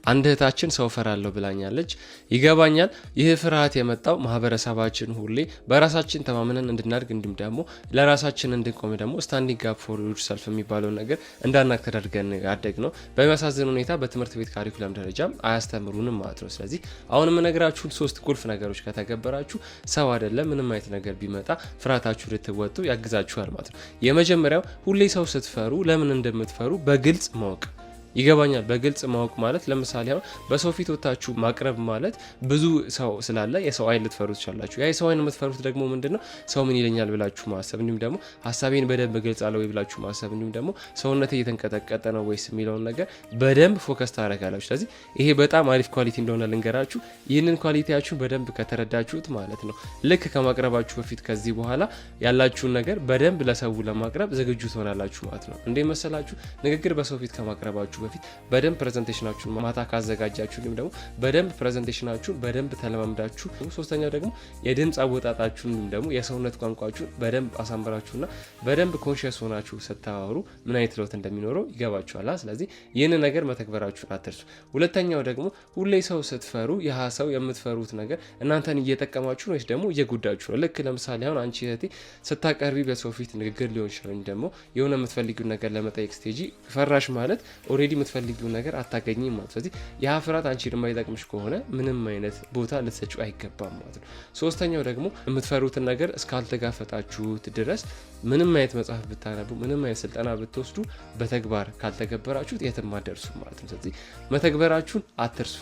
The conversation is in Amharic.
አንድ እህታችን ሰው ፈራለሁ ብላኛለች። ይገባኛል። ይህ ፍርሃት የመጣው ማህበረሰባችን ሁሌ በራሳችን ተማምነን እንድናድግ እንዲሁም ደግሞ ለራሳችን እንድንቆም ደግሞ ስታንዲንግ አፕ ፎር ዮርሰልፍ የሚባለው ነገር እንዳናክ ተደርገን ያደግ ነው። በሚያሳዝን ሁኔታ በትምህርት ቤት ካሪኩለም ደረጃም አያስተምሩንም ማለት ነው። ስለዚህ አሁን የምነግራችሁን 3 ቁልፍ ነገሮች ከተገበራችሁ ሰው አይደለም ምንም አይነት ነገር ቢመጣ ፍርሃታችሁ ልትወጡ ያግዛችኋል ማለት ነው። የመጀመሪያው ሁሌ ሰው ስትፈሩ ለምን እንደምትፈሩ በግልጽ ማወቅ። ይገባኛል። በግልጽ ማወቅ ማለት ለምሳሌ አሁን በሰው ፊት ወጣችሁ ማቅረብ ማለት ብዙ ሰው ስላለ የሰው አይን ልትፈሩ ትችላላችሁ። ያ የሰው አይን የምትፈሩት ደግሞ ምንድነው? ሰው ምን ይለኛል ብላችሁ ማሰብ፣ እንዲሁም ደግሞ ሐሳቤን በደንብ ገልጻለሁ ወይ ብላችሁ ማሰብ፣ እንዲሁም ደግሞ ሰውነቴ እየተንቀጠቀጠ ነው ወይስ የሚለውን ነገር በደንብ ፎከስ ታደርጋላችሁ። ስለዚህ ይሄ በጣም አሪፍ ኳሊቲ እንደሆነ ልንገራችሁ። ይህንን ኳሊቲያችሁን በደንብ ከተረዳችሁት ማለት ነው ልክ ከማቅረባችሁ በፊት ከዚህ በኋላ ያላችሁን ነገር በደንብ ለሰው ለማቅረብ ዝግጁ ትሆናላችሁ ማለት ነው። እንዴ መሰላችሁ? ንግግር በሰው ፊት ከማቅረባችሁ በፊት በደንብ ፕሬዘንቴሽናችሁን ማታ ካዘጋጃችሁ ወይም ደግሞ በደንብ ፕሬዘንቴሽናችሁን በደንብ ተለማምዳችሁ፣ ሶስተኛው ደግሞ የድምጽ አወጣጣችሁን ወይም ደግሞ የሰውነት ቋንቋችሁን በደንብ አሳምራችሁና በደንብ ኮንሺየስ ሆናችሁ ስታወሩ ምን አይነት ለውጥ እንደሚኖረው ይገባችኋል። ስለዚህ ይህንን ነገር መተግበራችሁን አትርሱ። ሁለተኛው ደግሞ ሁሌ ሰው ስትፈሩ ያ ሰው የምትፈሩት ነገር እናንተን እየጠቀማችሁ ወይስ ደግሞ እየጎዳችሁ ነው። ልክ ለምሳሌ አሁን አንቺ እህቴ ስታቀርቢ በሰው ፊት ንግግር ሊሆን ይችላል ወይም ደግሞ የሆነ የምትፈልጊው ነገር ለመጠየቅ ስቴጂ ፈራሽ ማለት ኦሬዲ የምትፈልጊው ነገር አታገኝም ማለት። ስለዚህ ያ ፍርሃት አንቺ የማይጠቅምሽ ከሆነ ምንም አይነት ቦታ ልትሰጪው አይገባም ማለት ነው። ሶስተኛው ደግሞ የምትፈሩትን ነገር እስካልተጋፈጣችሁት ድረስ ምንም አይነት መጽሐፍ ብታነቡ፣ ምንም አይነት ስልጠና ብትወስዱ በተግባር ካልተገበራችሁት የትም አትደርሱም ማለት ነው። ስለዚህ መተግበራችሁን አትርሱ።